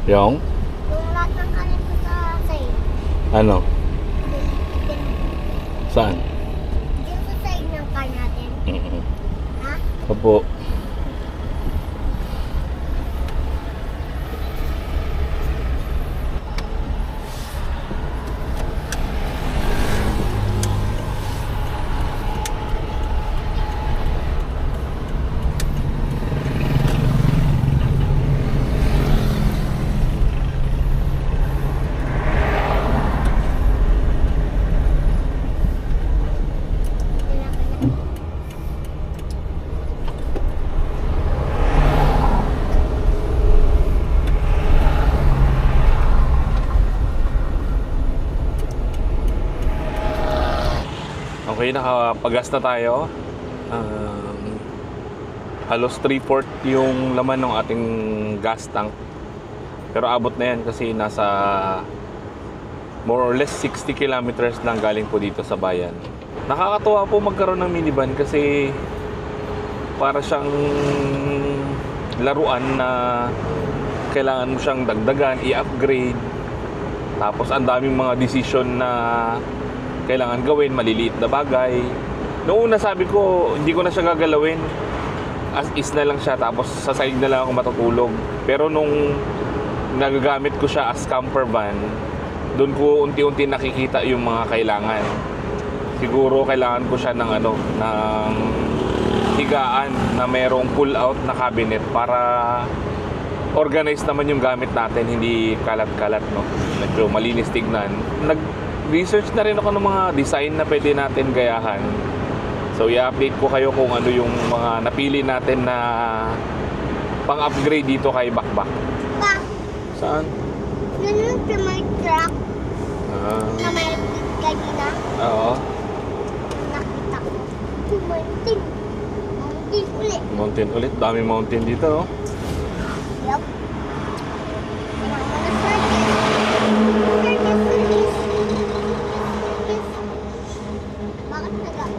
Yung? Yung lahat ng kanin ko sa side. Ano? Saan? Diyan sa side ng car natin. Ha? Opo. Okay, nakapagas na tayo. Halos 3/4 yung laman ng ating gas tank. Pero abot na yan kasi nasa more or less 60 kilometers lang galing po dito sa bayan. Nakakatuwa po magkaroon ng minivan kasi para siyang laruan na kailangan mo siyang dagdagan, i-upgrade. Tapos ang daming mga decision na kailangan gawin, maliliit na bagay. Noong una sabi ko, hindi ko na siya gagalawin. As is na lang siya, tapos sa side na lang ako matutulog. Pero nung nagagamit ko siya as camper van, doon ko unti-unti nakikita yung mga kailangan. Siguro kailangan ko siya ng ng higaan na mayroong pull-out na cabinet para organize naman yung gamit natin, hindi kalat-kalat, no? Medyo malinis tignan. Nag-research na rin ako ng mga design na pwede natin gayahan. So, i-update ko kayo kung ano yung mga napili natin na pang-upgrade dito kay Bakbak. Pa, Saan? ganun sa may truck na may kanina. Oo. Nakita ko. Mountain. Mountain ulit. Mountain ulit. Daming mountain dito, no? Yup. Kailangan ko na circle. Circle ulit. Bakit nagalaw?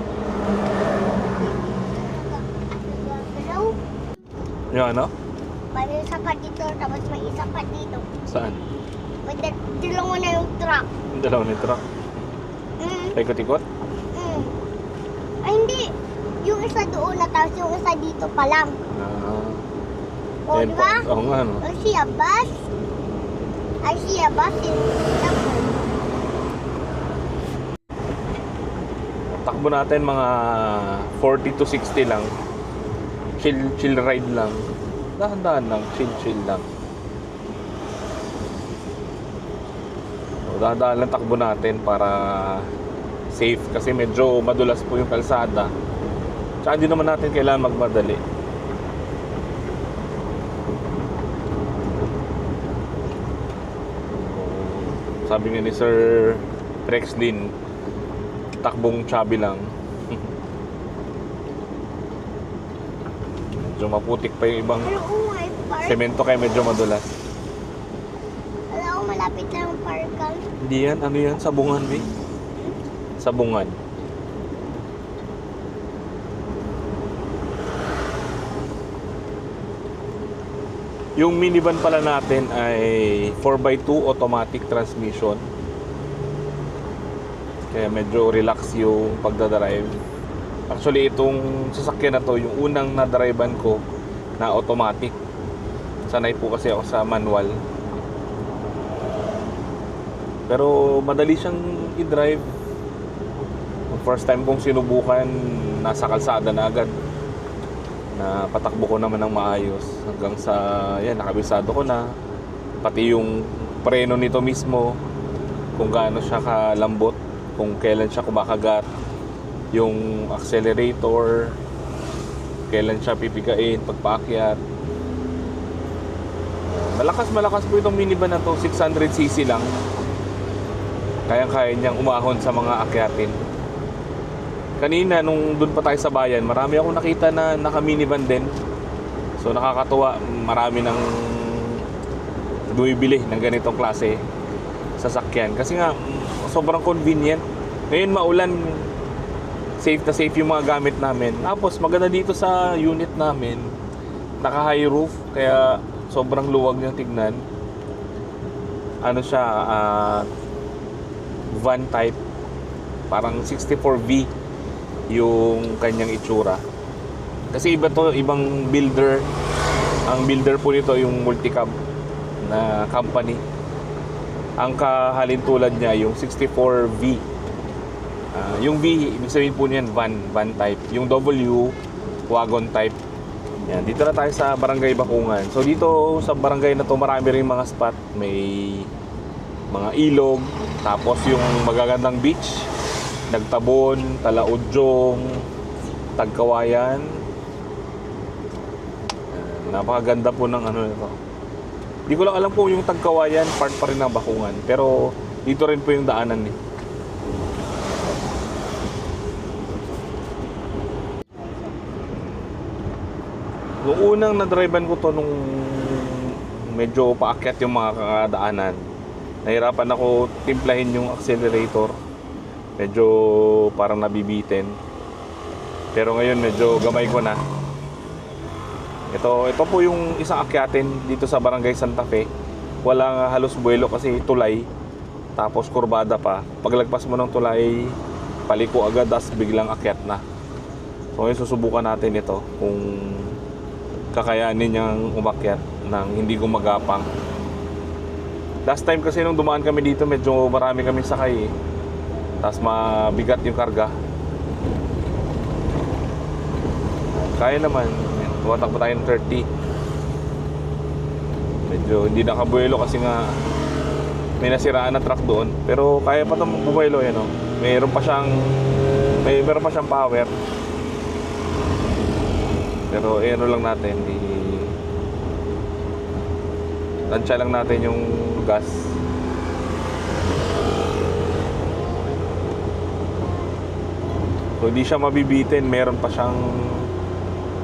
Yung ano? May isa pa dito, tapos may isa pa dito. Saan? May dalawa na yung truck. Yung dalawa ni truck. Paikot-ikot? Ay, hindi. Yung isa doon na, tapos yung isa dito pa lang. O, Ayun di po. ba? Oo nga, no? I see a bus. I see a bus in somewhere. Takbo natin mga 40 to 60 lang. Chill ride lang. Dahan-dahan lang, chill lang. So, dahan-dahan lang takbo natin para safe kasi medyo madulas po yung kalsada. Tsaka hindi naman natin kailangan magmadali. Sabi nga ni Sir Rexlin, takbong chubby lang. Medyo maputik pa yung ibang Pero may park. semento kaya medyo madulas. Alam ko, malapit lang ang park. Hindi yan, ano yan? Sabungan, eh. Sabungan. Yung minivan pala natin ay 4x2 automatic transmission. Kaya medyo relax yung pagdadrive. Actually, itong sasakyan na to, yung unang na-drivean ko na automatic. Sanay po kasi ako sa manual. Pero madali siyang i-drive. First time kong sinubukan, nasa kalsada na agad. Na patakbo ko naman ng maayos hanggang sa yan, nakabisado ko na pati yung preno nito mismo, kung gaano siya kalambot, kung kailan siya kumakagat, yung accelerator, kailan siya pipigain pagpaakyat. Malakas po itong minivan na to. 600cc lang, kayang-kaya niyang umahon sa mga akyatin. Kanina nung doon pa tayo sa bayan, marami akong nakita na naka-minivan din. So nakakatuwa, marami nang bumibili ng ganitong klase sasakyan. Kasi nga, sobrang convenient. Ngayon maulan, safe na safe yung mga gamit namin. Tapos maganda dito sa unit namin, naka-high roof, kaya sobrang luwag niyang tignan. ano siya, van type. Parang 64V yung kanyang itsura. Kasi iba to, ibang builder. Ang builder po nito yung Multicab na company. Ang kahalintulad niya yung 64V. Yung V, ibig sabihin po niyan van type. Yung W, wagon type. Yan, dito na tayo sa Barangay Bakungan. So dito sa barangay na to, marami rin mga spot. May mga ilog, tapos yung magagandang beach, Nagtabon, Talaudyong, Tagkawayan. Napakaganda po ng ano nito. Hindi ko lang alam po yung Tagkawayan, part pa rin ng Bakungan. Pero dito rin po yung daanan eh. Noong unang na-drivean ko to nung medyo paakyat yung mga kakadaanan, nahirapan ako timplahin yung accelerator. Medyo parang nabibitin. Pero ngayon medyo gamay ko na. Ito po yung isang akyatin dito sa Barangay Santa Fe. Walang halos buwelo kasi tulay. Tapos kurbada pa. Paglagpas mo ng tulay, paliko agad, tas biglang akyat na. So ngayon susubukan natin ito kung kakayanin niyang umakyat ng hindi gumagapang. Last time kasi nung dumaan kami dito, medyo marami kami sakay eh. Tapos mabigat yung karga. Kaya naman. Tumatakbo tayo ng 30. Medyo hindi nakabuelo kasi nga may nasiraan na truck doon. Pero kaya pa itong bubuelo yan, oh. Meron pa siyang power. Pero ano lang natin, tansya lang natin yung gas. So hindi siya mabibitin, meron pa siyang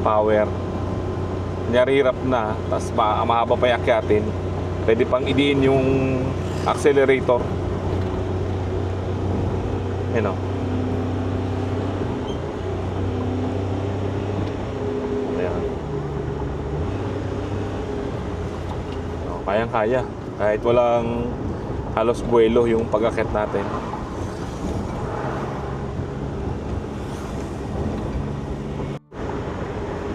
power. Kunyari hirap na, tapos mahaba pa yakyatin, pwede pang idiin yung accelerator. Yan o. Ayan. O, kayang-kaya. Kahit walang halos buwelo yung pag-akyat natin.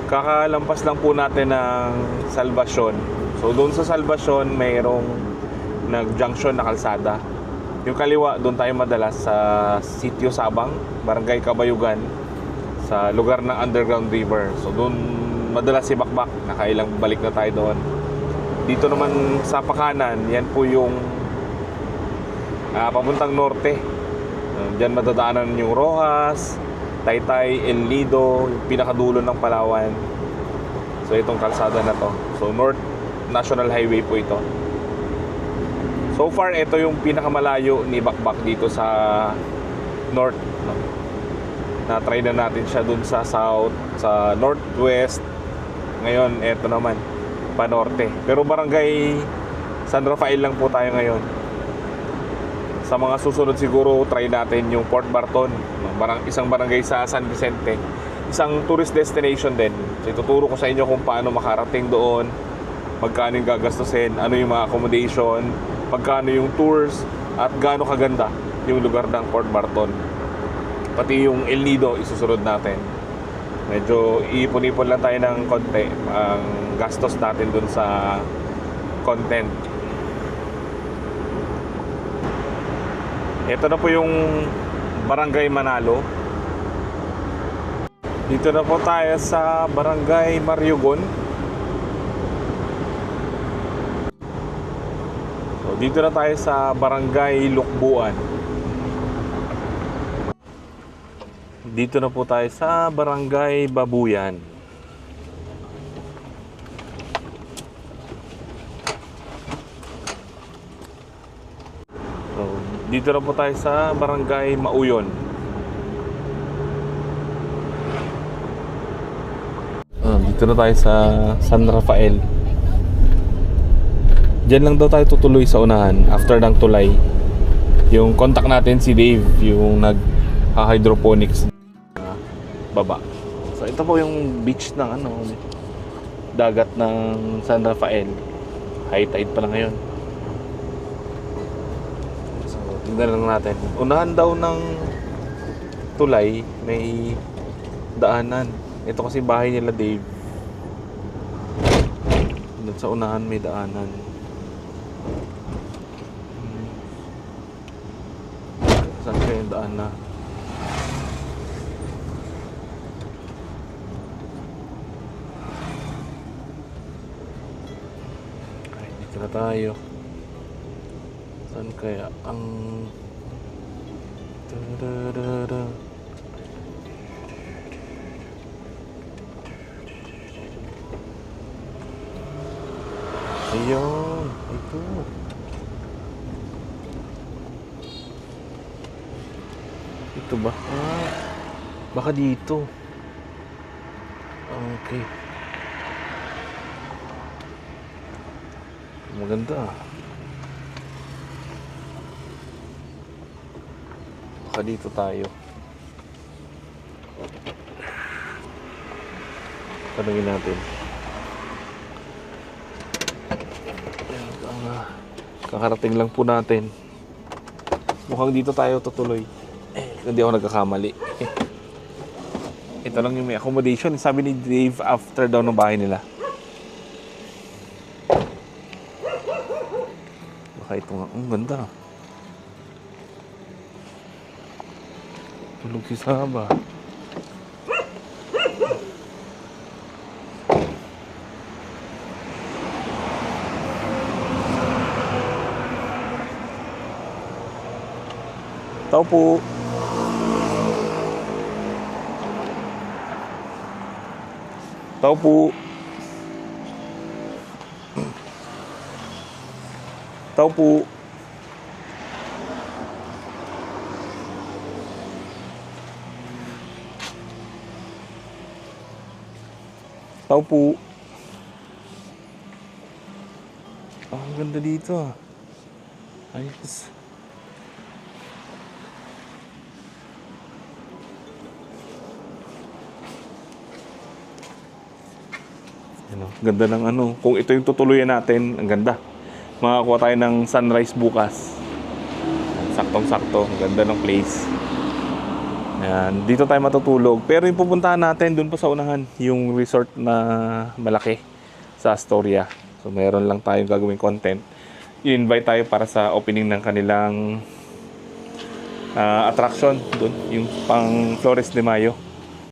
Kakalampas lang po natin ng Salvacion. So doon sa Salvacion mayroong nag-junction na kalsada. Yung kaliwa, doon tayo madalas sa Sitio Sabang, Barangay Kabayugan, sa lugar ng Underground River. So doon madalas si Bakbak, nakailang balik na tayo doon. Dito naman sa pakanan, yan po yung papuntang norte. Diyan madadaanan yung Rojas, Taytay, El Nido, yung pinakadulo ng Palawan. So itong kalsada na to. So North National Highway po ito. So far ito yung pinakamalayo ni Bakbak dito sa North, no? Na-try na natin siya dun sa South, sa Northwest. Ngayon ito naman pa Norte. Pero Barangay San Rafael lang po tayo ngayon. Sa mga susunod siguro try natin yung Port Barton, isang barangay sa San Vicente, isang tourist destination din. So ituturo ko sa inyo kung paano makarating doon, magkano yung gagastusin, ano yung mga accommodation, magkano yung tours, at gaano kaganda yung lugar ng Port Barton. Pati yung El Nido isusunod natin. Medyo iipon-ipon lang tayo ng konti ang gastos natin dun sa content. Ito na po yung Barangay Manalo. Dito na po tayo sa Barangay Mariogon. So, dito na tayo sa Barangay Lukbuan. Dito na po tayo sa Barangay Babuyan. So, dito na po tayo sa Barangay Mauyon. Dito na tayo sa San Rafael. Diyan lang daw tayo tutuloy sa unahan after ng tulay. Yung contact natin si Dave, yung nag-hydroponics baba. So ito po yung beach ng dagat ng San Rafael. High tide pa lang ngayon. Tignan lang natin. Unahan daw ng tulay, may daanan. Ito kasi bahay nila Dave. Doon sa unahan may daanan. Saan kaya yung daan na? Ay, dito na tayo. Saan kaya ang... Da-da-da-da. Ayun, ito. Ito ba? Ah, baka dito. Okay. Maganda. Baka dito tayo. Tanungin natin. Kakarating lang po natin. Mukhang dito tayo tutuloy. Hindi ako nagkakamali. Ito lang yung may accommodation. Sabi ni Dave after daw ng bahay nila. Baka ito nga. Ang ganda. Tulog si Saba. Tao po. Tao po. Tao po. Tao po. Ang ganda dito ah. Ayos. Ganda ng ano. Kung ito yung tutuluyan natin, ang ganda. Makakuha tayo ng sunrise bukas. Saktong-sakto. Ang ganda ng place. Ayan. Dito tayo matutulog. Pero yung pupuntahan natin, dun pa sa unahan, yung resort na malaki sa Astoria. So, meron lang tayong gagawing content. I-invite tayo para sa opening ng kanilang attraction dun. Yung pang Flores de Mayo.